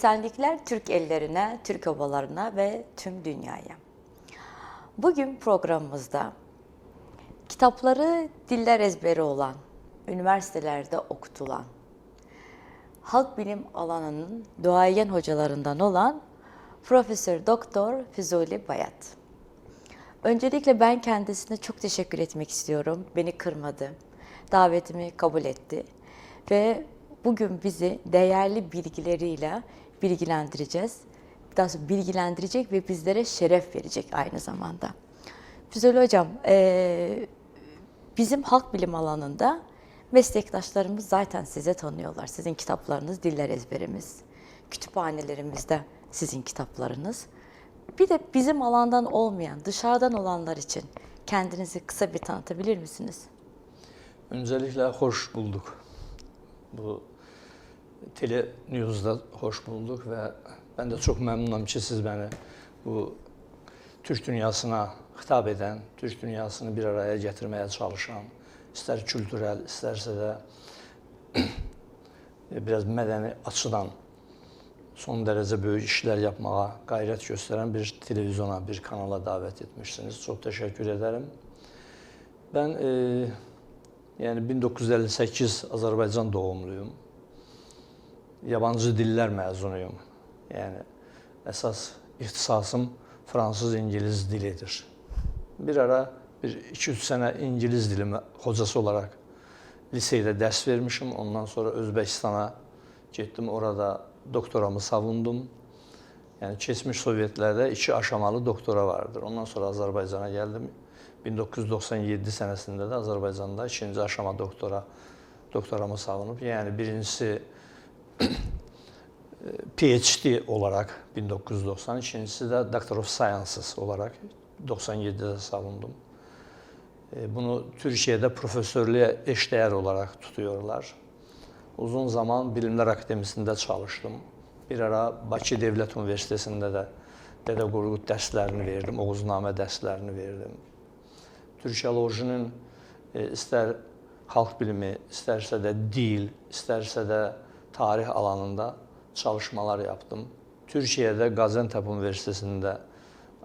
Esenlikler Türk ellerine, Türk obalarına ve tüm dünyaya. Bugün programımızda kitapları diller ezberi olan, üniversitelerde okutulan, halk bilim alanının duayen hocalarından olan Profesör Doktor Füzuli Bayat. Öncelikle ben kendisine çok teşekkür etmek istiyorum. Beni kırmadı, davetimi kabul etti ve bugün bizi değerli bilgileriyle bilgilendireceğiz. Daha sonra bilgilendirecek ve bizlere şeref verecek aynı zamanda. Füzuli Hocam, bizim halk bilim alanında meslektaşlarımız zaten sizi tanıyorlar. Sizin kitaplarınız diller ezberimiz. Kütüphanelerimizde sizin kitaplarınız. Bir de bizim alandan olmayan, dışarıdan olanlar için kendinizi kısa bir tanıtabilir misiniz? Öncelikle hoş bulduk. Bu Tele News'da hoş bulduk ve ben de çok memnunum ki siz beni bu Türk dünyasına hitap eden, Türk dünyasını bir araya getirmeye çalışan, ister kültürel, isterse de biraz mədəni açıdan son derece büyük işler yapmaya gayret gösteren bir televizyona, bir kanala davet etmişsiniz. Çok teşekkür ederim. Ben yani 1958 Azerbaycan doğumluyum. Yabancı diller mezunuyum. Yani esas ihtisasım Fransız İngiliz dilidir. Bir ara 2-3 sene İngiliz dili hocası olarak liseyde ders vermişim. Ondan sonra Özbekistan'a gittim. Orada doktoramı savundum. Yani geçmiş Sovyetlerde 2 aşamalı doktora vardır. Ondan sonra Azerbaycan'a geldim. 1997 senesinde de Azerbaycan'da 2. aşama doktoramı savunup, yani birincisi PhD olarak 1990, ikincisi de Doctor of Sciences olarak 97'de savundum. Bunu Türkiye'de profesörlüğe eşdeğer olarak tutuyorlar. Uzun zaman Bilimler Akademisi'nde çalıştım. Bir ara Bakı Devlet Üniversitesi'nde de pedagogik derslerini verdim, Oğuznamə derslerini verdim. Türkiyolojinin ister halk bilimi, isterse de dil, isterse de tarih alanında çalışmalar yaptım. Türkiye'de Gaziantep Üniversitesi'nde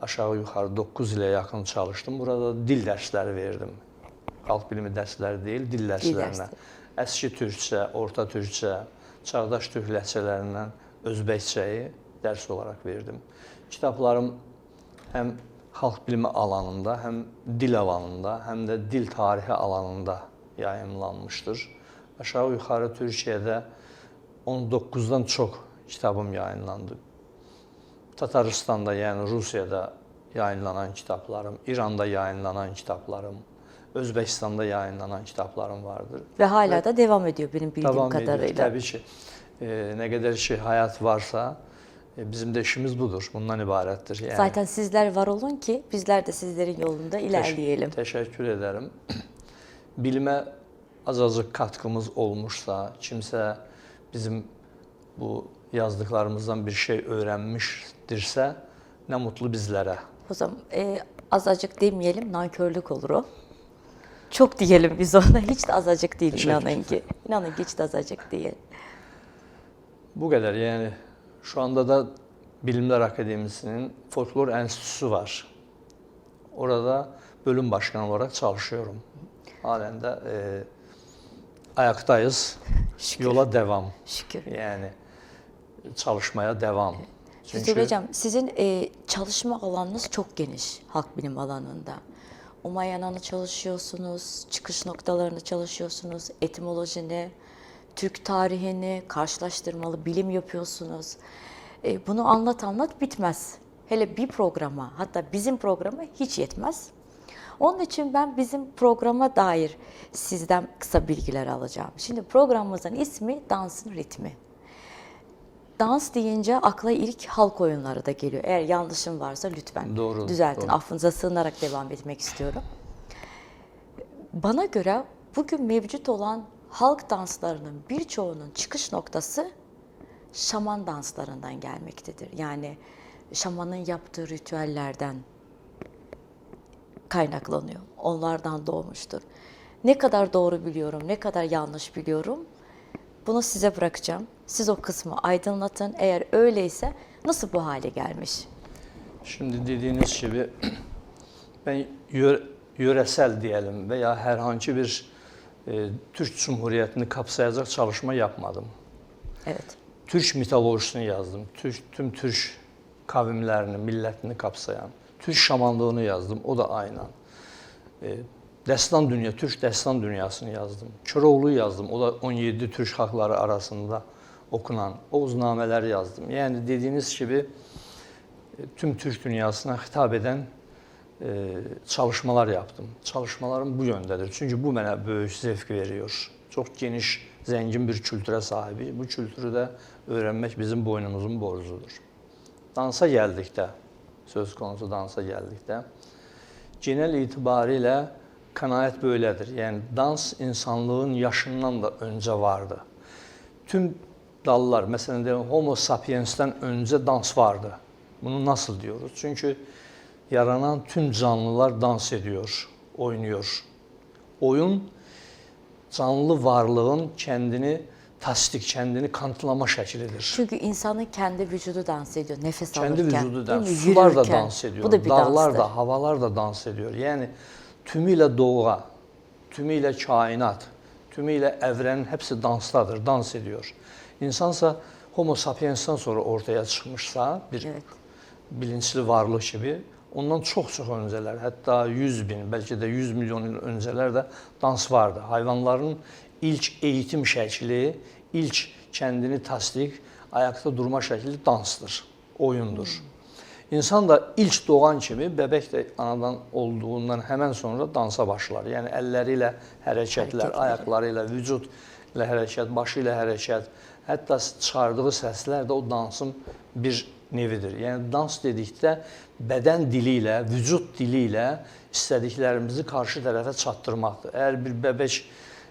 aşağı yukarı 9 ile yakın çalıştım. Burada dil dersleri verdim. Halk bilimi dersleri değil, dil derslerine. Əski Türkçe, Orta Türkçe, Çağdaş Türk ləhcələrindən Özbəkçəyi dərs olarak verdim. Kitaplarım hem halk bilimi alanında, hem dil alanında, hem de dil tarihi alanında yayınlanmıştır. Aşağı yukarı Türkiye'de 19'dan çok kitabım yayınlandı. Tataristan'da, yani Rusya'da yayınlanan kitaplarım, İran'da yayınlanan kitaplarım, Özbekistan'da yayınlanan kitaplarım vardır. Ve hala da devam ediyor benim bildiğim kadarıyla. Ediyor, tabii ki. Ne kadar hayat varsa bizim de işimiz budur. Bundan ibarettir. Yani. Zaten sizler var olun ki bizler de sizlerin yolunda ilerleyelim. Teşekkür ederim. Bilime azıcık katkımız olmuşsa, kimse bizim bu yazdıklarımızdan bir şey öğrenmiştirse ne mutlu bizlere. O zaman azıcık demeyelim, nankörlük olur o. Çok diyelim biz ona, hiç de azıcık değil, inanın ki. İnanın ki hiç de azıcık değil. Bu kadar, yani şu anda da Bilimler Akademisi'nin Folklor Enstitüsü var. Orada bölüm başkanı olarak çalışıyorum. Halen de ayaktayız. Şükür. Yola devam. Şükür. Yani çalışmaya devam. Çünkü hocam sizin çalışma alanınız çok geniş halk bilim alanında. Umayyanan'ı çalışıyorsunuz, çıkış noktalarını çalışıyorsunuz, etimolojini, Türk tarihini, karşılaştırmalı bilim yapıyorsunuz. Bunu anlat bitmez. Hele bir programa, hatta bizim programa hiç yetmez. Onun için ben bizim programa dair sizden kısa bilgiler alacağım. Şimdi programımızın ismi Dansın Ritmi. Dans deyince akla ilk halk oyunları da geliyor. Eğer yanlışım varsa lütfen düzeltin. Doğru. Affınıza sığınarak devam etmek istiyorum. Bana göre bugün mevcut olan halk danslarının birçoğunun çıkış noktası şaman danslarından gelmektedir. Yani şamanın yaptığı ritüellerden kaynaklanıyor. Onlardan doğmuştur. Ne kadar doğru biliyorum, ne kadar yanlış biliyorum, bunu size bırakacağım. Siz o kısmı aydınlatın. Eğer öyleyse nasıl bu hale gelmiş? Şimdi dediğiniz gibi ben yöresel diyelim veya herhangi bir Türk Cumhuriyeti'ni kapsayacak çalışma yapmadım. Evet. Türk mitolojisini yazdım. Tüm Türk kavimlerini, milletini kapsayan. Türk şamanlığını yazdım. O da aynen. Destan dünya, Türk destan dünyasını yazdım. Köroğlu yazdım. O da 17 Türk xalqları arasında okunan Oğuznamələri yazdım. Yani dediğiniz gibi tüm Türk dünyasına hitap eden çalışmalar yaptım. Çalışmalarım bu yöndedir. Çünkü bu mənə böyük zevk veriyor. Çok geniş, zengin bir kültüre sahibi. Bu kültürü de öğrenmek bizim boynumuzun borcudur. Dansa gəldikdə, söz konusu dansa gəldikdə, genel itibariyle kanaat böyledir. Yani dans insanlığın yaşından da önce vardı. Tüm dallar, mesela Homo sapiens'ten önce dans vardı. Bunu nasıl diyoruz? Çünkü yaranan tüm canlılar dans ediyor, oynuyor. Oyun, canlı varlığın kendini tasdik, kendini kanıtlama şeklidir. Çünkü insanın kendi vücudu dans ediyor, nefes kendi alırken. vücudu dans, değil mi? sular da Yürürken. dans ediyor, Bu da bir dağlar danstır. da, havalar da dans ediyor. Yani tümüyle doğa, tümüyle kainat, tümüyle evrenin hepsi danstadır, dans ediyor. İnsansa Homo sapiens'ten sonra ortaya çıkmışsa bir Evet. bilinçli varlık gibi, ondan çok önceler, hatta 100 bin, belki de 100 milyon yıl önceler de dans vardı. Hayvanların ilk eğitim şekli, ilk kendini tasdik, ayakta durma şekli dansdır, oyundur. İnsan da ilk doğan kimi, bebek de anadan olduğundan hemen sonra dansa başlar. Yani elleriyle hareketler, ayaklarıyla, vücut ile hareket, başı ile hareket, hatta çıxardığı səslər də o dansın bir nevidir. Yani dans dedikdə beden diliyle, vücut diliyle istədiklərimizi karşı tərəfə çatdırmaqdır. Eğer bir bebek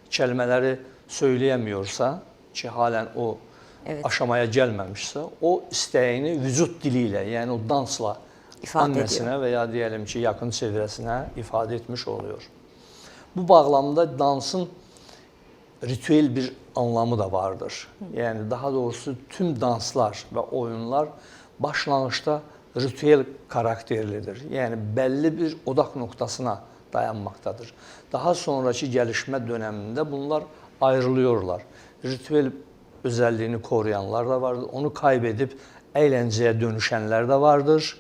kelimeleri söyleyemiyorsa, ki halen o aşamaya gelmemişse, o isteğini vücut diliyle, yani o dansla annesine veya diyelim ki yakın çevresine ifade etmiş oluyor. Bu bağlamda dansın ritüel bir anlamı da vardır. Yani daha doğrusu tüm danslar ve oyunlar başlangıçta ritüel karakterlidir. Yani belli bir odak noktasına dayanmaktadır. Daha sonraki gelişme döneminde bunlar ayrılıyorlar. Ritüel özelliğini koruyanlar da vardır. Onu kaybedip eğlenceye dönüşenler de vardır.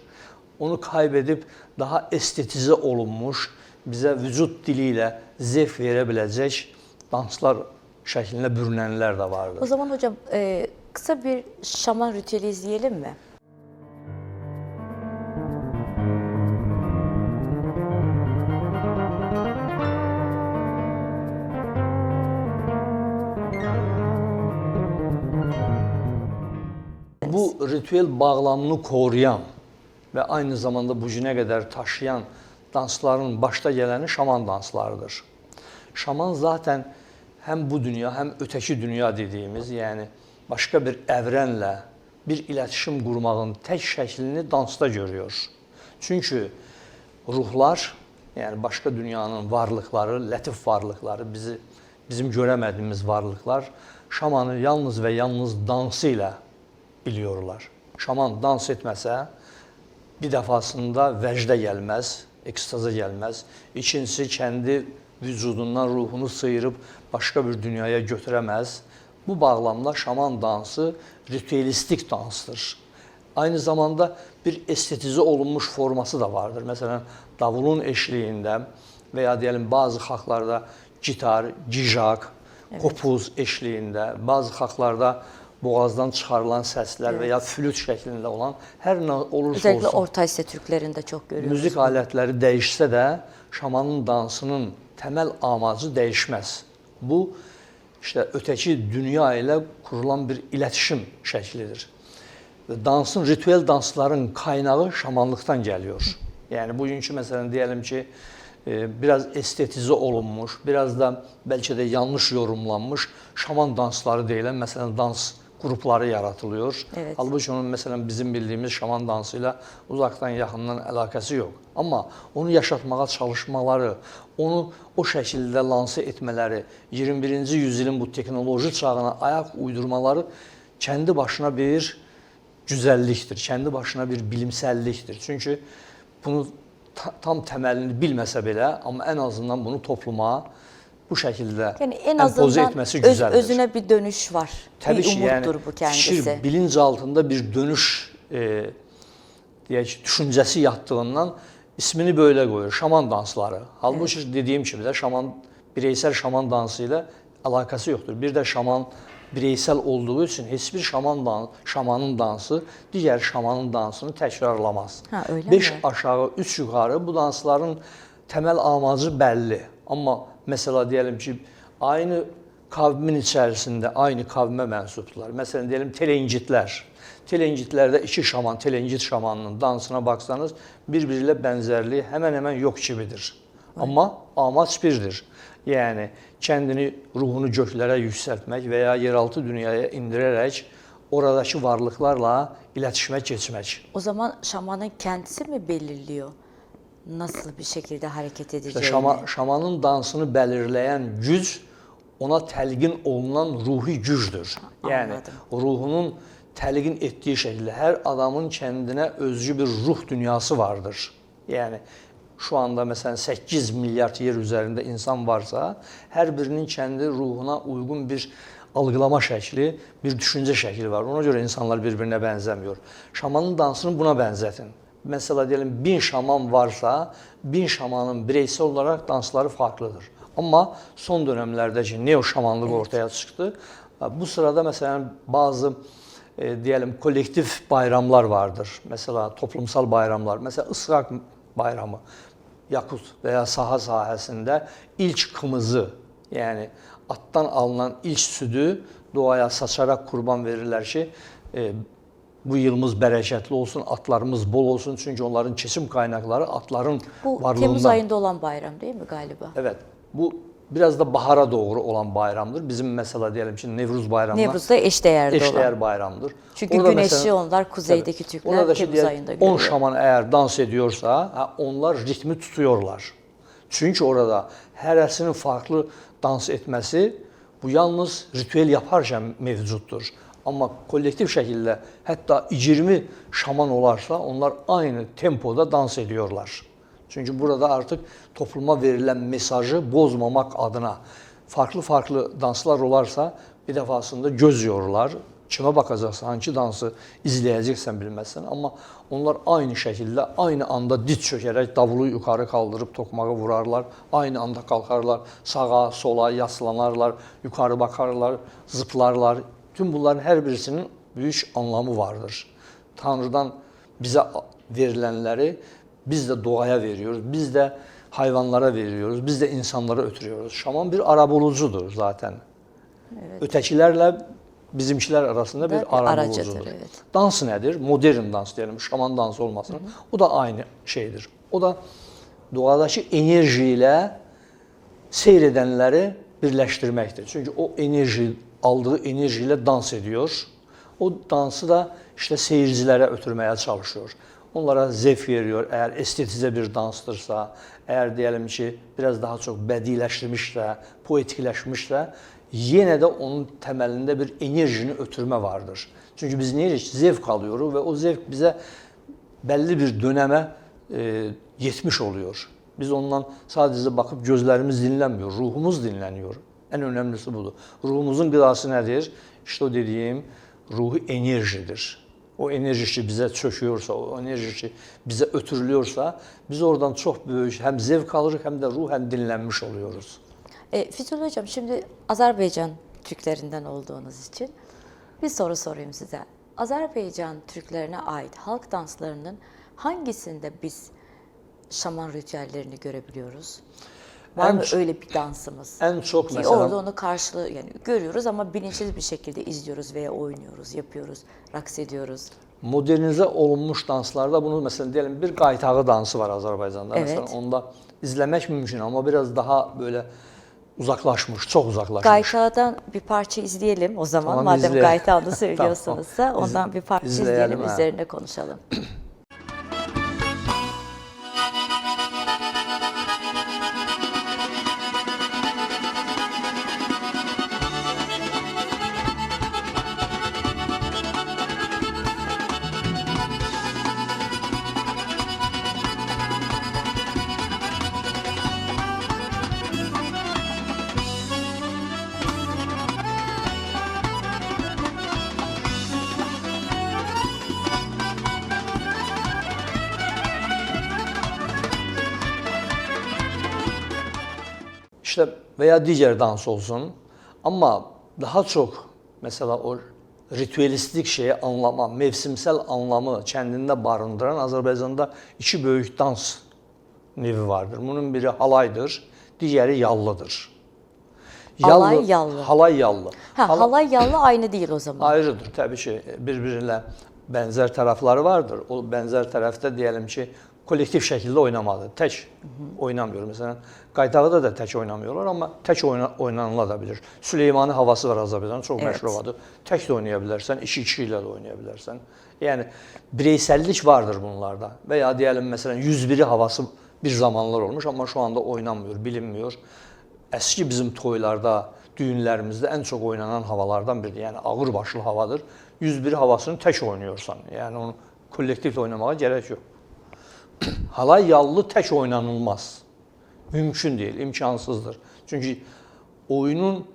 Onu kaybedip daha estetize olunmuş, bize vücut diliyle zevk verebilecek danslar şeklinde bürünenler de vardır. O zaman hocam kısa bir şaman ritüeli izleyelim mi? Bu ritüel bağlamını koruyan ve aynı zamanda bugüne kadar taşıyan dansların başta geleni şaman danslarıdır. Şaman zaten hem bu dünya hem öteki dünya dediğimiz, yani başka bir evrenle bir iletişim kurmağın tek şeklini dansta görüyor. Çünkü ruhlar, yani başka dünyanın varlıkları, latif varlıkları, bizim göremediğimiz varlıklar şamanı yalnız ve yalnız dansıyla biliyorlar. Şaman dans etməsə bir defasında vecde gelmez, ekstaza gelmez. İkincisi kendi vücudundan ruhunu sıyırıp başka bir dünyaya götüremez. Bu bağlamda şaman dansı ritüelistik danstır. Aynı zamanda bir estetize olunmuş forması da vardır. Mesela davulun eşliğinde veya diyelim bazı xalqlarda gitar, gijak, kopuz eşliğinde, bazı xalqlarda boğazdan çıxarılan səslər veya flüt şeklinde olan her ne olursa Özellikle olsun. Orta Asya Türklerinde çok görüyoruz. Müzik aletleri değişse de şamanın dansının temel amacı değişmez. Bu işte öteki dünya ile kurulan bir iletişim şeklidir. Dansın, ritüel dansların kaynağı şamanlıktan geliyor. Yani bugünkü mesela diyelim ki biraz estetize olunmuş, biraz da belki de yanlış yorumlanmış şaman dansları deyilen mesela dans grupları yaratılıyor. Evet. Halbuki onun mesela bizim bildiğimiz şaman dansıyla uzaktan yakından alakası yok. Ama onu yaşatmağa çalışmaları, onu o şekilde lanse etmeleri, 21. yüzyılın bu teknoloji çağına ayak uydurmaları kendi başına bir güzelliktir, kendi başına bir bilimselliktir. Çünkü bunu tam temelini bilməsə belə, amma en azından bunu topluma bu şekilde Yani en empoze azından etmesi güzeldir. özüne bir dönüş var. Tabii bir ki umuttur yani bu kendisi. fikir, bilinç altında bir dönüş düşüncesi yattığından ismini böyle koyuyor. Şaman dansları. Halbuki evet. Dediğim gibi de bireysel şaman dansıyla alakası yoktur. Bir de şaman bireysel olduğu için hiçbir şamanın dansı diğer şamanın dansını tekrarlamaz. Ha, öyle 5 mi? aşağı 3 yukarı bu dansların temel amacı belli. Ama mesela diyelim ki aynı kavmin içerisinde aynı kavme mensuplar. Mesela diyelim Telencitler. Telencitlerde iki şaman, Telencit şamanının dansına baksanız birbiriyle benzerliği hemen hemen yok gibidir. Ama amaç birdir. Yani kendini, ruhunu göklere yükseltmek veya yeraltı dünyaya indirerek oradaki varlıklarla iletişime geçmek. O zaman şamanın kendisi mi belirliyor nasıl bir şekilde hareket edeceğini? İşte şamanın dansını belirleyen güc ona telgin olunan ruhi gücdür. Yani Anladım. ruhunun telgin ettiği şekilde her adamın kendine özgü bir ruh dünyası vardır. Yani şu anda mesela 8 milyar yer üzerinde insan varsa her birinin kendi ruhuna uygun bir algılama şekli, bir düşünce şekli var. Ona göre insanlar birbirine benzemiyor. Şamanın dansını buna benzetin. Mesela diyelim 1000 şaman varsa 1000 şamanın bireysel olarak dansları farklıdır. Ama son dönemlerdeki neo şamanlık ortaya çıktı. Bu sırada mesela bazı diyelim kolektif bayramlar vardır. Mesela toplumsal bayramlar. Mesela Israk bayramı. Yakut veya saha sahəsində ilk kımızı, yani attan alınan ilk südü doğaya saçarak kurban verirler ki bu yılımız bereketli olsun, atlarımız bol olsun. Çünkü onların kesim kaynakları atların bu varlığından. Temmuz ayında olan bayram değil mi galiba? Evet. Bu biraz da bahara doğru olan bayramdır. Bizim mesela diyelim ki Nevruz bayramına Nevruz'da eşdeğerde olan. eşdeğer bayramdır. Çünkü Orada güneşi mesela, onlar kuzeydeki tabii, Türkler Temmuz ayında görüyor. 10 şaman eğer dans ediyorsa onlar ritmi tutuyorlar. Çünkü orada hərəsinin farklı dans etmesi bu yalnız ritüel yaparken mevcuttur. Ama kolektif şekilde hatta 20 şaman olarsa onlar aynı tempoda dans ediyorlar. Çünkü burada artık topluma verilen mesajı bozmamak adına farklı danslar olarsa bir defasında göz yorurlar. Kime bakacaksan, hangi dansı izleyeceksen bilmezsen. Ama onlar aynı şekilde, aynı anda diz çökerek davulu yukarı kaldırıp tokmağı vurarlar. Aynı anda kalkarlar, sağa, sola yaslanarlar, yukarı bakarlar, zıplarlar. Tüm bunların her birisinin büyük anlamı vardır. Tanrı'dan bize verilenleri biz de doğaya veriyoruz, biz de hayvanlara veriyoruz, biz de insanlara ötürüyoruz. Şaman bir arabulucudur zaten. Evet. Ötekilerle bizimkiler arasında bir arabulucudur. Evet. Dans nedir? Modern dans diyelim, şaman dansı olmasın. Hı hı. O da aynı şeydir. O da doğadaki enerjiyle seyredenleri birleştirmektir. Çünkü o enerji, aldığı enerjiyle dans ediyor. O dansı da işte seyircilere ötürmeye çalışıyor. Onlara zevk veriyor. Eğer estetize bir danstırsa, eğer diyelim ki biraz daha çok bədiləşdirmişsə, poetikləşmişsə, yine de onun temelinde bir enerjini ötürme vardır. Çünkü biz neyirik? Zevk alıyoruz ve o zevk bize belli bir döneme yetmiş oluyor. Biz ondan sadece bakıp gözlerimiz dinlenmiyor, ruhumuz dinleniyor. En önemlisi budur. Ruhumuzun gıdası nedir? İşte o dediğim ruhu enerjidir. O enerji bize çöküyorsa, o enerji bize ötürülüyorsa biz oradan çok büyük hem zevk alırız hem de ruhen dinlenmiş oluyoruz. Füsun Hocam, şimdi Azerbaycan Türklerinden olduğunuz için bir soru sorayım size. Azerbaycan Türklerine ait halk danslarının hangisinde biz şaman ritüellerini görebiliyoruz? Var mı öyle bir dansımız? En çok ki mesela orada onu yani görüyoruz ama bilinçsiz bir şekilde izliyoruz veya oynuyoruz, yapıyoruz, raks ediyoruz. Modernize olunmuş danslarda bunu mesela diyelim bir qaytağı dansı var Azerbaycan'da. Evet. Mesela onda izlemek mümkün ama biraz daha böyle uzaklaşmış, çok uzaklaşmış. Gaytağı'dan bir parça izleyelim o zaman. Tamam, madem Gaytağı'nı söylüyorsunuzsa ondan bir parça izleyelim, üzerine konuşalım. işte veya digər dans olsun. Amma daha çox mesela o ritüelistik şeyi anlama, mevsimsel anlamı kəndində barındıran Azərbaycanda iki böyük dans nevi vardır. Bunun biri halaydır, digəri yallıdır. Halay, yallı. Halay, yallı. Halay, yallı aynı değil o zaman. Ayrıdır təbii ki, bir-birinlə bənzər tərəfləri vardır. O bənzər tərəfdə deyəlim ki, kollektiv şəkildə oynamalıdır. Tək oynamıyor. Məsələn, Qaytağıda da tək oynamıyorlar, amma tək oynanıla da bilir. Süleymani havası var Azərbaycanın, çox məşhur havadır. Tək də oynaya bilərsən, iki ilə də oynaya bilərsən. Yəni, bireysəllik vardır bunlarda. Və ya deyəlim, məsələn, 101-i havası bir zamanlar olmuş, amma şu anda oynanmıyor, bilinmiyor. Əski bizim toylarda, düğünlərimizdə ən çox oynanan havalardan biridir. Yəni, ağır başlı havadır. 101 havasını tək oynuyorsan. Yəni, onu kollektivlə oynamağa gərək yox. Halay, yallı tək oynanılmaz. Mümkün deyil, imkansızdır. Çünki oyunun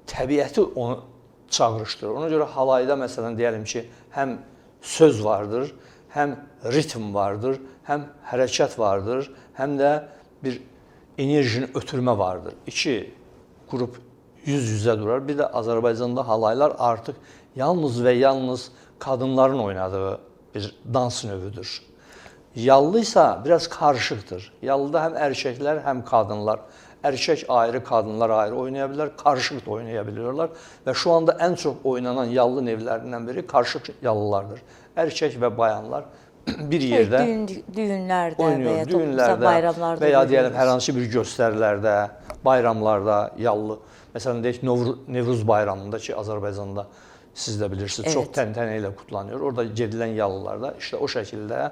təbiəti onu çağrışdırır. Ona görə halayda, məsələn, deyəlim ki, həm söz vardır, həm ritm vardır, həm hərəkət vardır, həm də bir enerjini ötürmə vardır. İki qrup yüz-yüzə durar. Bir də Azərbaycanda halaylar artıq yalnız və yalnız qadınların oynadığı bir dans növüdür. Yallıysa biraz karışıqdır. Yallıda həm erkəklər, həm qadınlar. Erkək ayrı, qadınlar ayrı oynaya bilər, karışıq da oynaya biliyorlar. Və şu anda ən çox oynanan yallı nevlərindən biri karışıq yallılardır. Erkək və bayanlar bir yerdə düğünlərdə oynuyor. Və ya toplumsal bayramlarda və ya deyəlim, hər hansı bir göstərilərdə, bayramlarda yallı. Məsələn, deyək, Nevruz bayramında ki, Azərbaycanda siz də bilirsiniz, çox təntənə ilə kutlanıyor. Orada gedilən yallılarda işte o şəkildə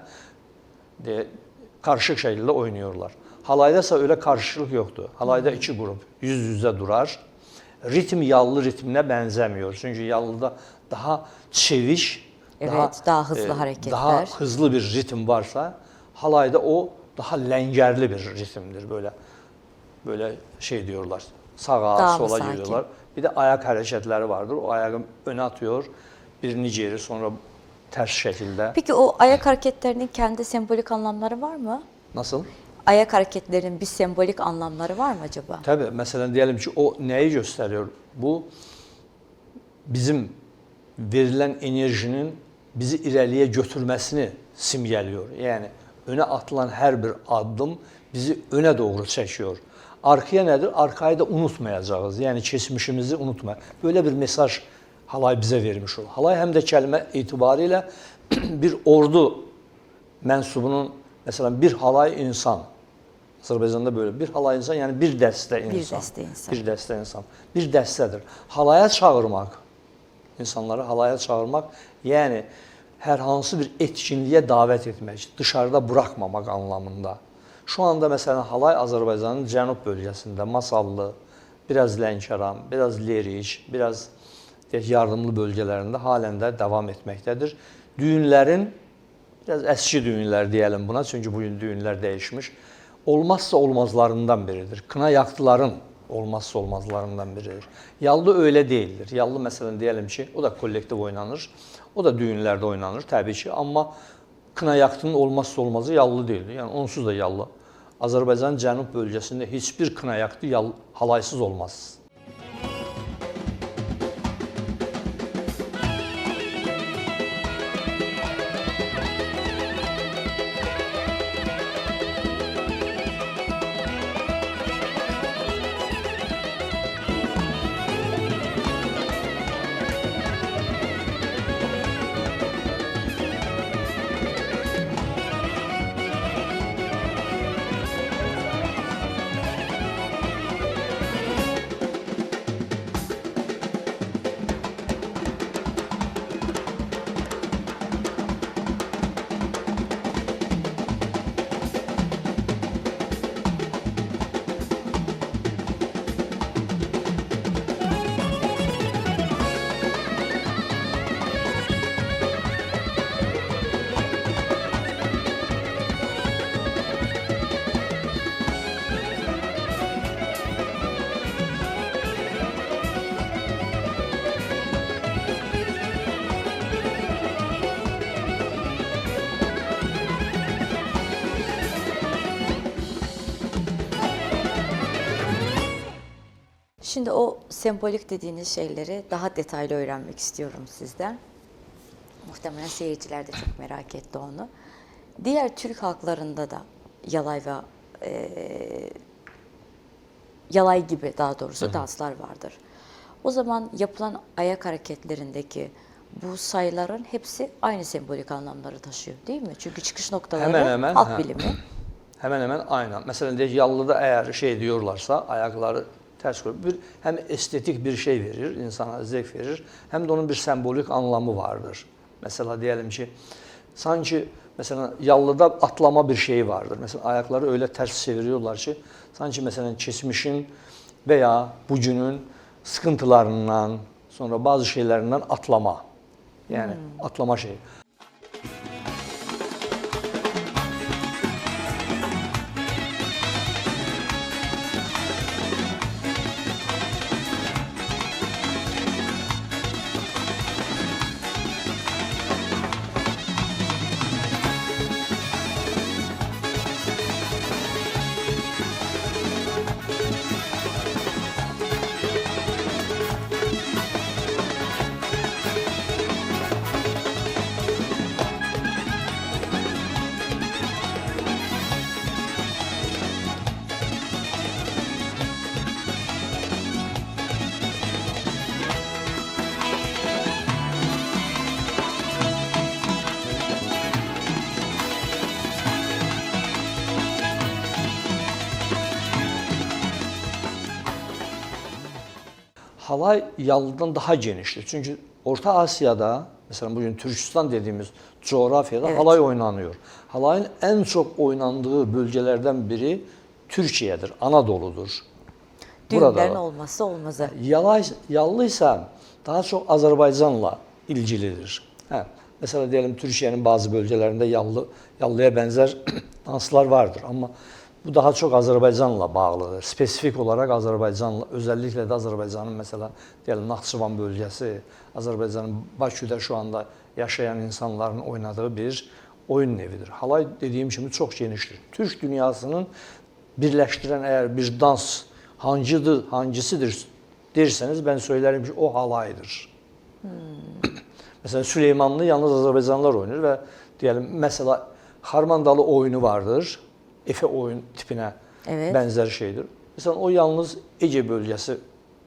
karışıq şəkildə oynuyorlar. Halayda ise öyle karışıklık yoktu. Halayda iki grup yüz-yüzə durar. Ritm yallı ritmine benzemiyor. Çünkü yallıda daha çeviş, daha hızlı hareketler. Daha hızlı bir ritim varsa, halayda o daha ləngerli bir ritimdir. Böyle şey diyorlar. Sağa, sola gidiyorlar. Bir de ayak hareketleri vardır. O ayağı öne atıyor, birini geri, sonra ters şekilde. Peki o ayak hareketlerinin kendi sembolik anlamları var mı? Nasıl? Ayak hareketlerinin bir sembolik anlamları var mı acaba? Tabii. Mesela diyelim ki o neyi gösteriyor? Bu bizim verilen enerjinin bizi irəliyə götürməsini simgeliyor. Yani öne atılan her bir adım bizi öne doğru çekiyor. Arkaya nedir? Arkayı da unutmayacağız. Yani keçmişimizi unutmayacağız. Böyle bir mesaj halay bize vermiş olur. Halay hem de kelime itibariyle bir ordu mensubunun, mesela bir halay insan, Azərbaycanda böyle bir halay insan, yani bir dəstə insan. Bir dəstə insan. Bir dəstədir. Halaya çağırmak, insanları halaya çağırmak, yani hər hansı bir etkinliğe davet etmək, dışarıda bırakmamak anlamında. Şu anda mesela halay Azərbaycanın cənub bölgesinde, Masallı, biraz Lənkəran, biraz Leriş, biraz yardımlı bölgelerinde halen de devam etmektedir. Düğünlerin, biraz eski düğünler diyelim buna, çünkü bugün düğünler değişmiş, olmazsa olmazlarından biridir. Kına yaktıların olmazsa olmazlarından biridir. Yallı öyle değildir. Yallı mesela diyelim ki, o da kollektif oynanır, o da düğünlerde oynanır tabii ki, ama kına yaktının olmazsa olmazı yallı değildir. Yani onsuz da yallı. Azərbaycanın cənub bölgesinde hiçbir kına yaktı halaysız olmaz. Şimdi o sembolik dediğiniz şeyleri daha detaylı öğrenmek istiyorum sizden. Muhtemelen seyirciler de çok merak etti onu. Diğer Türk halklarında da yalay ve yalay gibi daha doğrusu danslar vardır. O zaman yapılan ayak hareketlerindeki bu sayıların hepsi aynı sembolik anlamları taşıyor değil mi? Çünkü çıkış noktaları Hemen halk bilimi. Hemen hemen aynı. Mesela deyək, yallıda eğer şey diyorlarsa, ayakları ters koyup hem estetik bir şey verir, insana zevk verir, hem de onun bir sembolik anlamı vardır. Mesela diyelim ki, sanki mesela yallıda atlama bir şey vardır. Mesela ayakları öyle ters çeviriyorlar ki, sanki mesela geçmişin veya bugünün sıkıntılarından, sonra bazı şeylerinden atlama. Yani atlama şeyi. Halay yallıdan daha geniştir. Çünkü Orta Asya'da, mesela bugün Türkistan dediğimiz coğrafyada halay oynanıyor. Halayın en çok oynandığı bölgelerden biri Türkiye'dir, Anadolu'dur. Düğünlerin olmazsa olmazı. Yallıysa daha çok Azerbaycan'la ilgilidir. Mesela diyelim Türkiye'nin bazı bölgelerinde yallıya benzer danslar vardır ama bu daha çok Azerbaycanla bağlıdır. Spesifik olarak Azerbaycanla, özellikle de Azerbaycanın mesela diyelim Naxçıvan bölgesi, Azerbaycanın Bakü'de şu anda yaşayan insanların oynadığı bir oyun evidir. Halay dediğim gibi çok geniştir. Türk dünyasının birleştiren eğer bir dans hangisidir derseniz ben söylerim ki o halaydır. Mesela Süleymanlı yalnız Azerbaycanlılar oynar ve diyelim mesela Harmandalı oyunu vardır. Efe oyun tipine benzer şeydir. Mesela o yalnız Ege bölgesi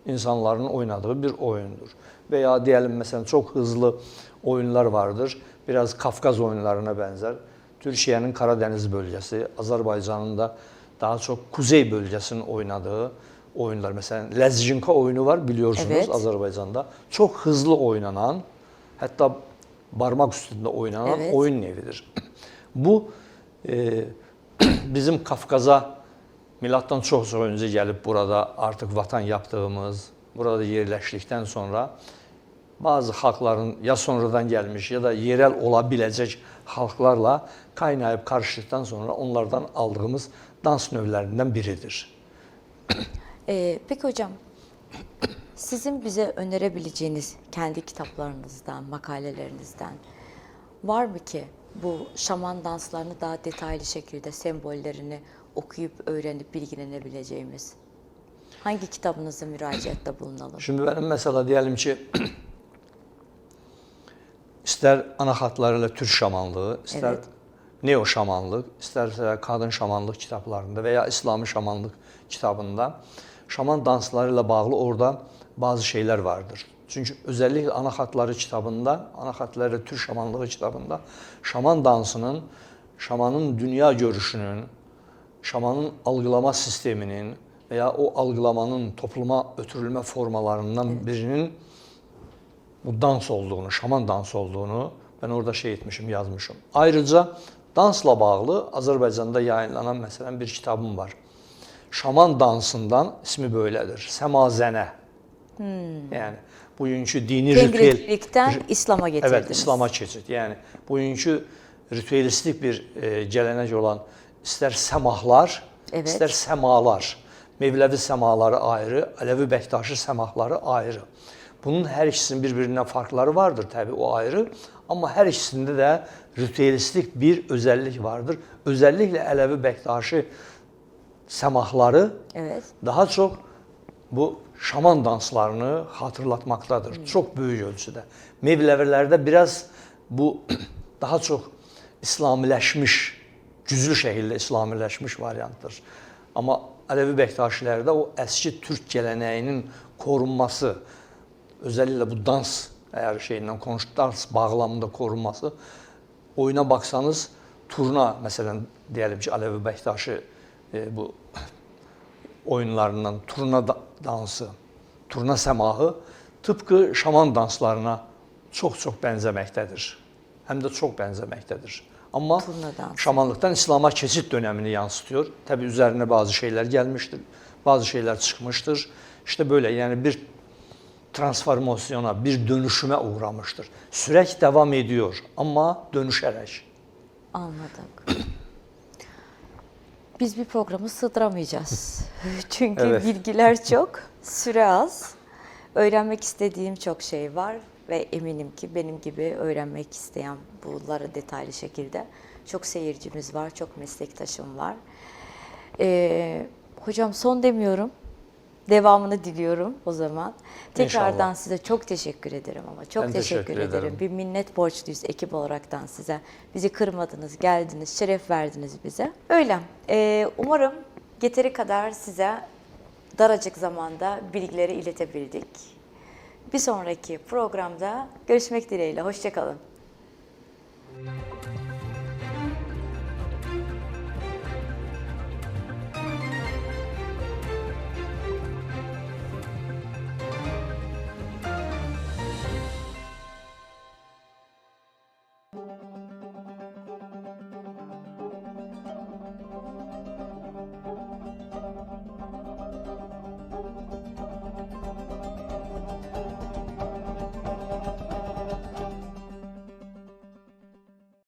insanların oynadığı bir oyundur. Veya diyelim mesela çok hızlı oyunlar vardır. Biraz Kafkaz oyunlarına benzer. Türkiye'nin Karadeniz bölgesi, Azerbaycan'ın da daha çok kuzey bölgesinin oynadığı oyunlar. Mesela Lezginka oyunu var biliyorsunuz Azerbaycan'da. Çok hızlı oynanan, hatta parmak üstünde oynanan oyun evidir. Bu bizim Kafkaz'a milattan çok önce gelip burada artık vatan yaptığımız, burada yerleştikten sonra bazı halkların ya sonradan gelmiş ya da yerel olabilecek halklarla kaynayıp karıştıktan sonra onlardan aldığımız dans növlerinden biridir. Peki hocam, sizin bize önerebileceğiniz kendi kitaplarınızdan, makalelerinizden var mı ki bu şaman danslarını daha detaylı şekilde sembollerini okuyup öğrenip bilgilenebileceğimiz? Hangi kitabınızı müracaatte bulunalım? Şimdi benim mesela diyelim ki ister ana hatlarıyla Türk şamanlığı, ister neo şamanlık, isterse kadın şamanlık kitaplarında veya İslami şamanlık kitabında şaman danslarıyla bağlı orada bazı şeyler vardır. Çünkü özellikle ana hatları kitabında, ana hatları Türk şamanlığı kitabında şaman dansının, şamanın dünya görüşünün, şamanın algılama sisteminin veya o algılamanın topluma ötürülme formalarından birinin bu dans olduğunu, şaman dansı olduğunu ben orada yazmışım. Ayrıca dansla bağlı Azerbaycan'da yayınlanan mesela bir kitabım var. Şaman dansından ismi böyledir. Semazene. Yani bugünkü dini Tengrilikten İslam'a getirdiniz. Evet, İslam'a keçid. Yani bugünkü ritüelistik bir gelenek olan ister semahlar, ister semalar, Mevlevi semaları ayrı, Alevi Bektaşi semahları ayrı. Bunun her ikisinin birbirinden farkları vardır tabii, o ayrı. Ama her ikisinde de ritüelistik bir özellik vardır. Özellikle Alevi Bektaşi semahları daha çok bu şaman danslarını hatırlatmaktadır. Çok böyük ölçüdə. Mevləvilərdə biraz bu daha çox İslamiləşmiş, güclü şəkildə İslamiləşmiş variantdır. Amma Alevi Bektaşilərdə o əski türk gələneğinin korunması, özellikle bu dans dans bağlamında korunması, oyuna baksanız turna məsələn diyelim ki Alevi Bektaşi bu oyunlarından turna dansı, turna səmahı tıpkı şaman danslarına çox bənzəməkdədir. Həm də çox bənzəməkdədir. Amma şamanlıktan İslam'a keçid dönemini yansıtıyor. Tabii üzerine bazı şeyler gelmiştir, bazı şeyler çıkmıştır. İşte böyle yani bir transformasyona, bir dönüşüme uğramıştır. Süreç devam ediyor ama dönüşerek. Anladık. Biz bir programı sığdıramayacağız. Çünkü Evet. bilgiler çok, süre az. Öğrenmek istediğim çok şey var ve eminim ki benim gibi öğrenmek isteyen bunları detaylı şekilde çok seyircimiz var, çok meslektaşım var. Hocam son demiyorum. Devamını diliyorum o zaman. Tekrardan İnşallah. size çok teşekkür ederim ama çok Ben teşekkür teşekkür ederim. ederim. Bir minnet borçluyuz ekip olaraktan size. Bizi kırmadınız, geldiniz, şeref verdiniz bize. Öyle. Umarım yeteri kadar size daracık zamanda bilgileri iletebildik. Bir sonraki programda görüşmek dileğiyle. Hoşça kalın.